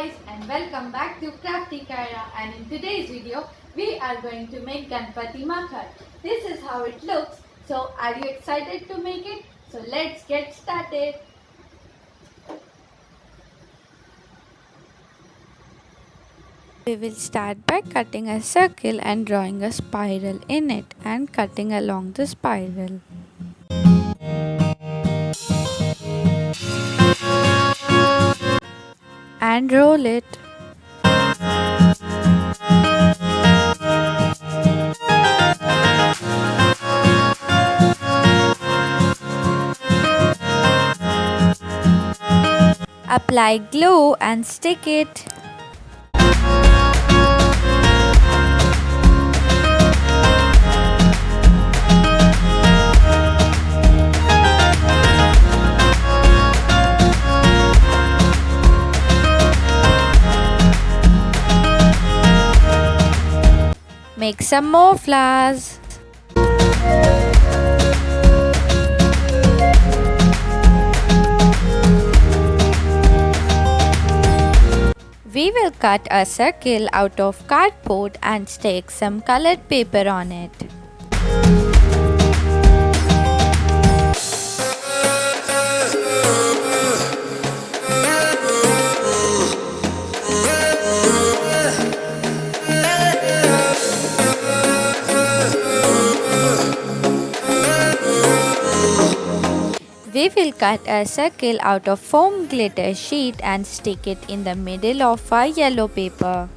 guys and welcome back to Krafty Kyra, and in today's video we are going to make Ganpati Makhar. This is how it looks. So are you excited to make it? So let's get started. We will start by cutting a circle and drawing a spiral in it and cutting along the spiral. And roll it. Apply glue and stick it. Make some more flowers. We will cut a circle out of cardboard and stick some colored paper on it. We will cut a circle out of foam glitter sheet and stick it in the middle of a yellow paper.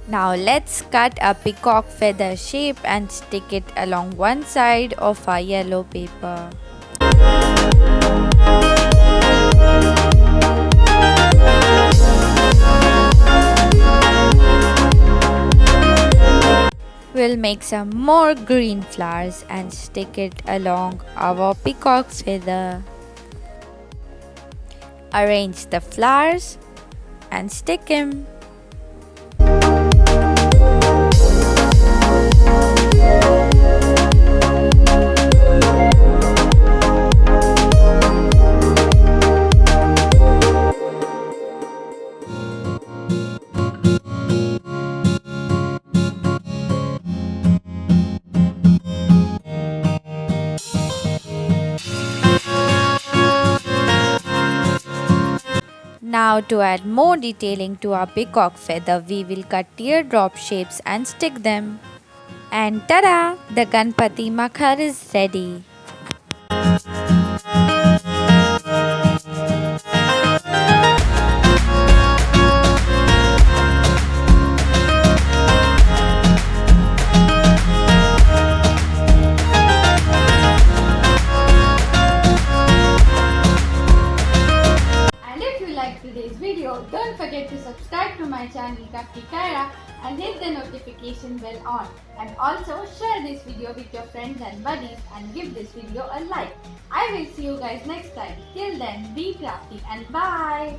Now let's cut a peacock feather shape and stick it along one side of our yellow paper. We'll make some more green flowers and stick it along our peacock's feather. Arrange the flowers and stick him. Now to add more detailing to our peacock feather, we will cut teardrop shapes and stick them. And tada! The Ganpati Makhar is ready. Today's video, don't forget to subscribe to my channel Krafty Kyra and hit the notification bell on, and also share this video with your friends and buddies and give this video a like. I will see you guys next time. Till then, be crafty and bye.